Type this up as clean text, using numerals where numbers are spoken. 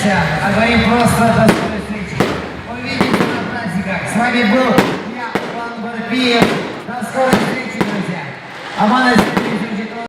прощаемся, а говорим просто до скорой встречи. Увидимся на праздниках. С вами был я, Иван Барпиев. До скорой встречи, друзья. Амана.